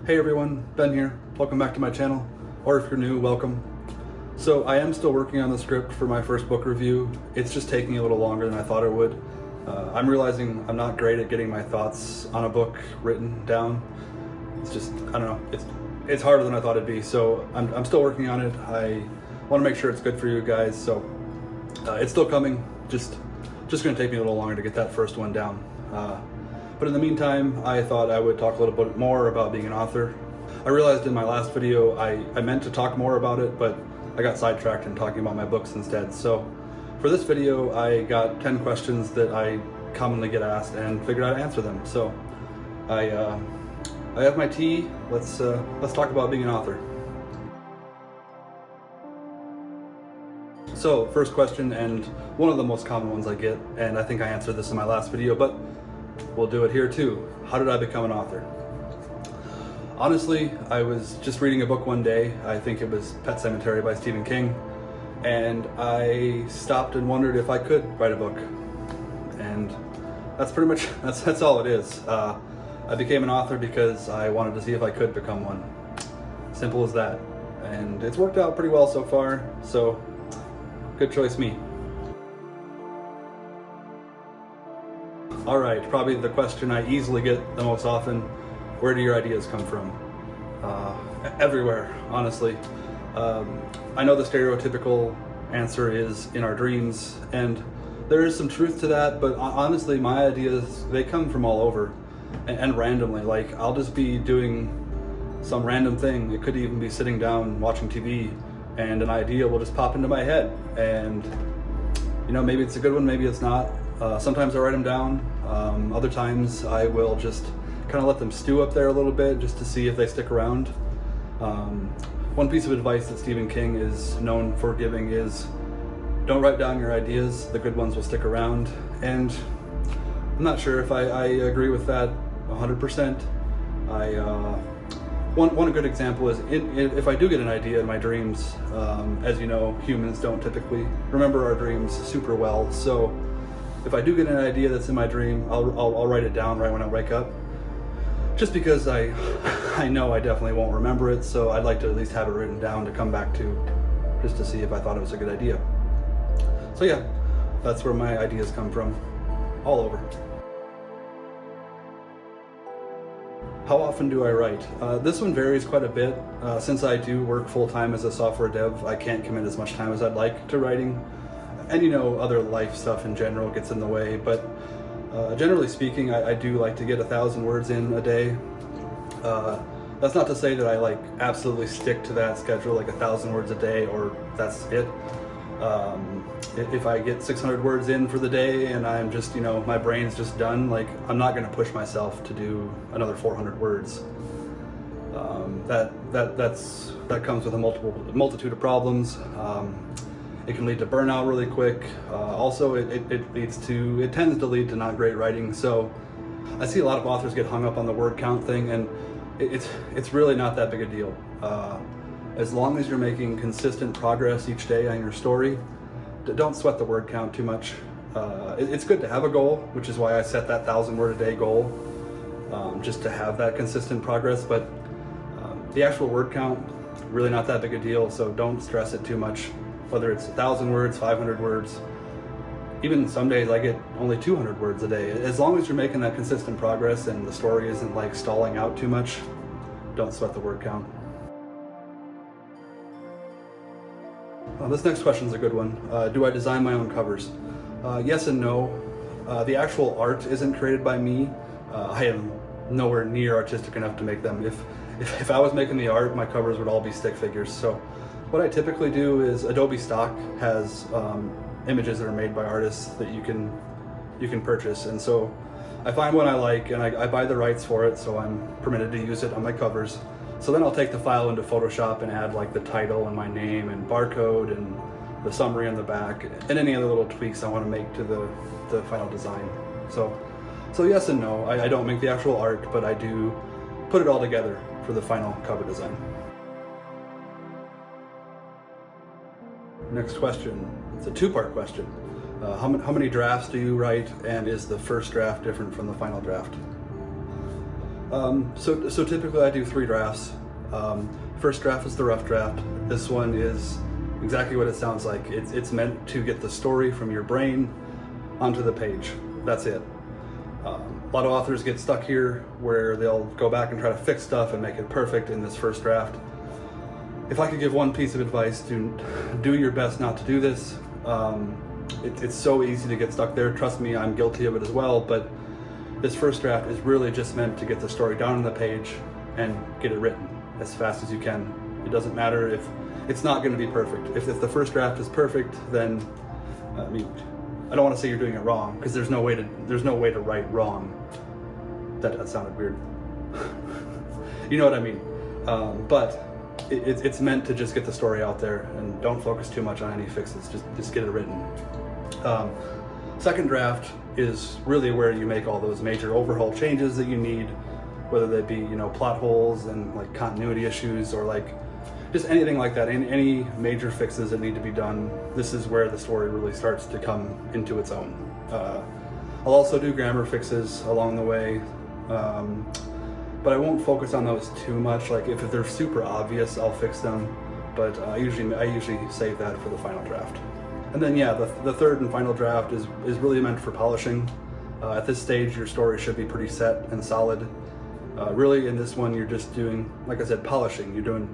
Hey everyone, Ben here. Welcome back to my channel, or if you're new, welcome. So I am still working on the script for my first book review. It's just taking a little longer than I thought it would. I'm realizing I'm not great at getting my thoughts on a book written down. It's just, I don't know, it's harder than I thought it'd be. So I'm still working on it. I want to make sure it's good for you guys. So it's still coming, just gonna take me a little longer to get that first one down. But in the meantime, I thought I would talk a little bit more about being an author. I realized in my last video I meant to talk more about it, but I got sidetracked in talking about my books instead. So for this video, I got 10 questions that I commonly get asked and figured I'd answer them. So I have my tea. Let's talk about being an author. So first question, and one of the most common ones I get, and I think I answered this in my last video, but we'll do it here too. How did I become an author? Honestly, I was just reading a book one day. I think it was Pet Sematary by Stephen King. And I stopped and wondered if I could write a book. And that's pretty much, that's all it is. I became an author because I wanted to see if I could become one. Simple as that. And it's worked out pretty well so far, so good choice me. All right, probably the question I easily get the most often, where do your ideas come from? Everywhere, honestly. I know the stereotypical answer is in our dreams, and there is some truth to that, but honestly, my ideas, they come from all over, and randomly. Like, I'll just be doing some random thing. It could even be sitting down watching TV, and an idea will just pop into my head, and you know, maybe it's a good one, maybe it's not. Sometimes I write them down. Other times I will just kind of let them stew up there a little bit just to see if they stick around. One piece of advice that Stephen King is known for giving is don't write down your ideas, the good ones will stick around. And I'm not sure if I agree with that 100%. One good example is if I do get an idea in my dreams, as you know, humans don't typically remember our dreams super well. So if I do get an idea that's in my dream, I'll write it down right when I wake up. Just because I know I definitely won't remember it, so I'd like to at least have it written down to come back to, just to see if I thought it was a good idea. So yeah, that's where my ideas come from, all over. How often do I write? This one varies quite a bit. Since I do work full-time as a software dev, I can't commit as much time as I'd like to writing. And you know, other life stuff in general gets in the way, but generally speaking, I do like to get 1,000 words in a day. That's not to say that I like absolutely stick to that schedule, like 1,000 words a day, or that's it. If I get 600 words in for the day and I'm just, you know, my brain's just done, like I'm not going to push myself to do another 400 words. That comes with a multitude of problems. It can lead to burnout really quick. Also, it tends to lead to not great writing. So I see a lot of authors get hung up on the word count thing, and it's really not that big a deal. As long as you're making consistent progress each day on your story, don't sweat the word count too much. It's good to have a goal, which is why I set that 1,000 word a day goal, just to have that consistent progress. But the actual word count, really not that big a deal, so don't stress it too much. Whether it's 1,000 words, 500 words, even some days I get only 200 words a day. As long as you're making that consistent progress and the story isn't like stalling out too much, don't sweat the word count. This next question is a good one. Do I design my own covers? Yes and no. The actual art isn't created by me. I am nowhere near artistic enough to make them. If I was making the art, my covers would all be stick figures. So what I typically do is Adobe Stock has images that are made by artists that you can purchase, and so I find one I like and I buy the rights for it, so I'm permitted to use it on my covers. So then I'll take the file into Photoshop and add like the title and my name and barcode and the summary on the back and any other little tweaks I want to make to the final design. So yes and no. I don't make the actual art, but I do put it all together for the final cover design. Next question. It's a two-part question. How many drafts do you write, and is the first draft different from the final draft? So typically I do 3 drafts. First draft is the rough draft. This one is exactly what it sounds like. It's meant to get the story from your brain onto the page. That's it. A lot of authors get stuck here where they'll go back and try to fix stuff and make it perfect in this first draft. If I could give one piece of advice, do your best not to do this. It's so easy to get stuck there. Trust me, I'm guilty of it as well, but this first draft is really just meant to get the story down on the page and get it written as fast as you can. It doesn't matter if it's not going to be perfect. If the first draft is perfect, then I mean, I don't want to say you're doing it wrong, because there's no way to write wrong. That sounded weird. You know what I mean? But it's meant to just get the story out there, and don't focus too much on any fixes. Just get it written. Second draft is really where you make all those major overhaul changes that you need, whether they be plot holes and like continuity issues, or like just anything like that. Any major fixes that need to be done. This is where the story really starts to come into its own. I'll also do grammar fixes along the way, but I won't focus on those too much. Like if they're super obvious, I'll fix them, but I usually save that for the final draft. And then yeah, the third and final draft is really meant for polishing. At this stage, your story should be pretty set and solid. Really, in this one, you're just doing, like I said, polishing. You're doing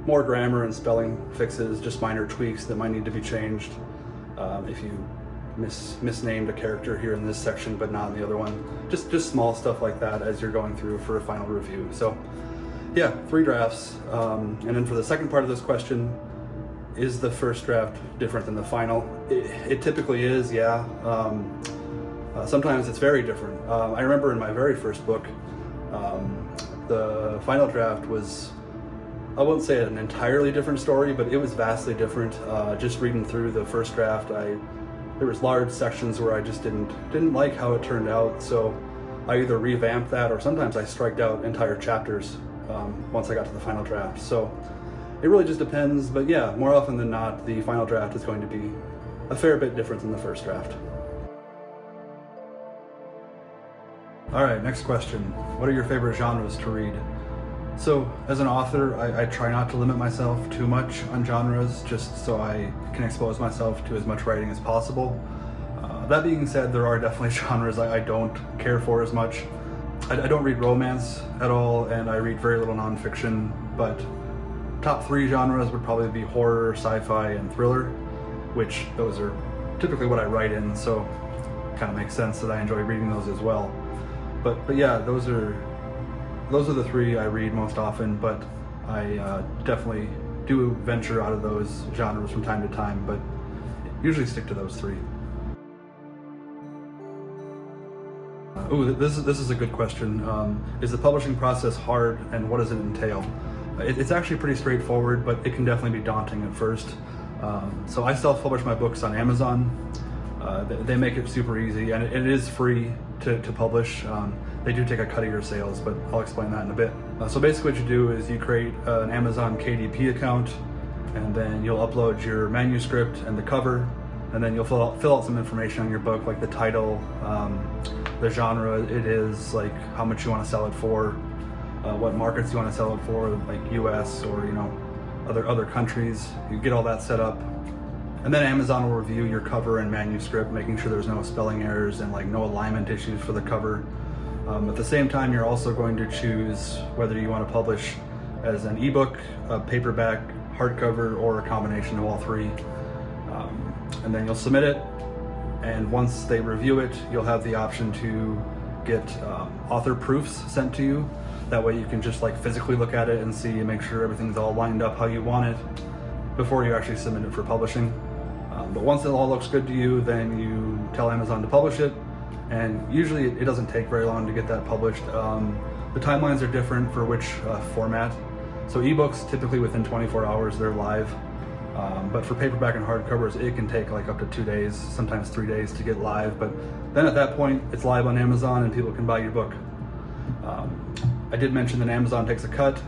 more grammar and spelling fixes, just minor tweaks that might need to be changed. If you misnamed a character here in this section but not in the other one, just small stuff like that as you're going through for a final review. So yeah, 3 drafts. And then for the second part of this question, is the first draft different than the final? It typically is, yeah. Sometimes it's very different. I remember in my very first book, the final draft was, I wouldn't say an entirely different story, but it was vastly different. Just reading through the first draft, there was large sections where I just didn't like how it turned out. So I either revamped that, or sometimes I striked out entire chapters once I got to the final draft. So it really just depends. But yeah, more often than not, the final draft is going to be a fair bit different than the first draft. All right, next question. What are your favorite genres to read? So as an author, I try not to limit myself too much on genres, just so I can expose myself to as much writing as possible. That being said, there are definitely genres I don't care for as much. I don't read romance at all, and I read very little nonfiction, but top 3 genres would probably be horror, sci-fi, and thriller, which those are typically what I write in, so it kind of makes sense that I enjoy reading those as well. But yeah, those are the 3 I read most often, but I definitely do venture out of those genres from time to time, but usually stick to those 3. Ooh, this is a good question. Is the publishing process hard, and what does it entail? It's actually pretty straightforward, but it can definitely be daunting at first. So I self-publish my books on Amazon. They make it super easy, and it is free to publish. They do take a cut of your sales, but I'll explain that in a bit. So basically what you do is you create an Amazon KDP account, and then you'll upload your manuscript and the cover, and then you'll fill out some information on your book, like the title, the genre it is, like how much you want to sell it for, what markets you want to sell it for, like US or other countries. You get all that set up. And then Amazon will review your cover and manuscript, making sure there's no spelling errors and like no alignment issues for the cover. At the same time, you're also going to choose whether you want to publish as an ebook, a paperback, hardcover, or a combination of all 3. And then you'll submit it, and once they review it, you'll have the option to get author proofs sent to you. That way you can just like physically look at it and see and make sure everything's all lined up how you want it before you actually submit it for publishing. But once it all looks good to you, then you tell Amazon to publish it, and usually it doesn't take very long to get that published. The timelines are different for which format. So ebooks, typically within 24 hours, they're live. But for paperback and hardcovers, it can take like up to 2 days, sometimes 3 days to get live. But then at that point, it's live on Amazon and people can buy your book. I did mention that Amazon takes a cut.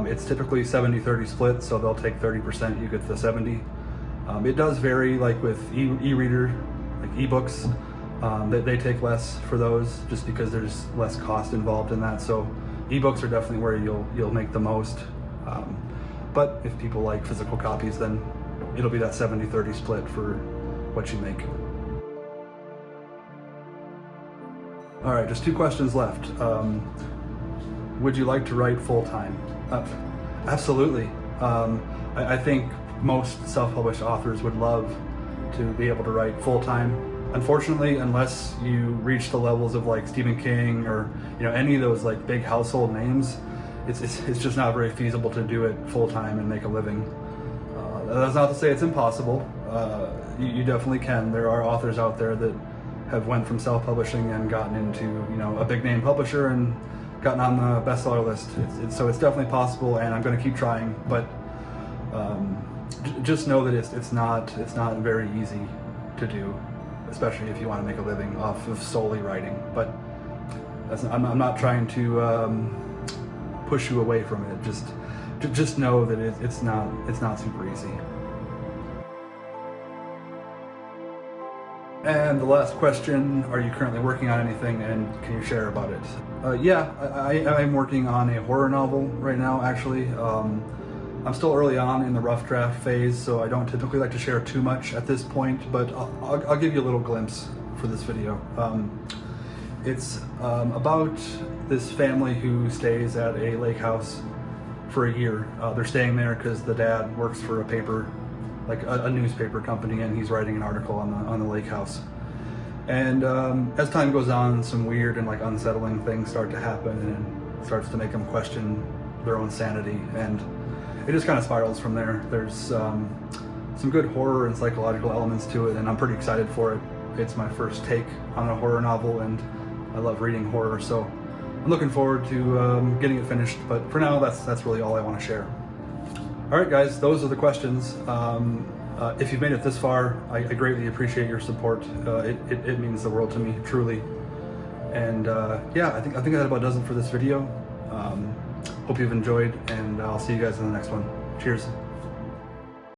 It's typically 70-30 split, so they'll take 30%, you get the 70. It does vary, like with e-reader, like ebooks, they take less for those just because there's less cost involved in that. So ebooks are definitely where you'll make the most. But if people like physical copies, then it'll be that 70-30 split for what you make. All right, just 2 questions left. Would you like to write full-time? Absolutely. I think most self-published authors would love to be able to write full-time. Unfortunately, unless you reach the levels of like Stephen King or any of those like big household names, it's just not very feasible to do it full-time and make a living. That's not to say it's impossible. You definitely can. There are authors out there that have went from self-publishing and gotten into a big name publisher and gotten on the bestseller list. So it's definitely possible, and I'm going to keep trying. But just know that it's not very easy to do, especially if you want to make a living off of solely writing. But I'm not trying to push you away from it. Just know that it's not super easy. And the last question, are you currently working on anything, and can you share about it? Yeah, I'm working on a horror novel right now, actually. I'm still early on in the rough draft phase, so I don't typically like to share too much at this point, but I'll give you a little glimpse for this video. It's about this family who stays at a lake house for a year. They're staying there because the dad works for a paper, like a newspaper company, and he's writing an article on the lake house. And as time goes on, some weird and like unsettling things start to happen, and it starts to make them question their own sanity, and it just kind of spirals from there. There's some good horror and psychological elements to it, and I'm pretty excited for it. It's my first take on a horror novel, and I love reading horror, so I'm looking forward to getting it finished. But for now, that's really all I want to share. All right, guys, those are the questions. If you've made it this far, I greatly appreciate your support. It means the world to me, truly. And yeah, I think that about does it for this video. Hope you've enjoyed, and I'll see you guys in the next one. Cheers.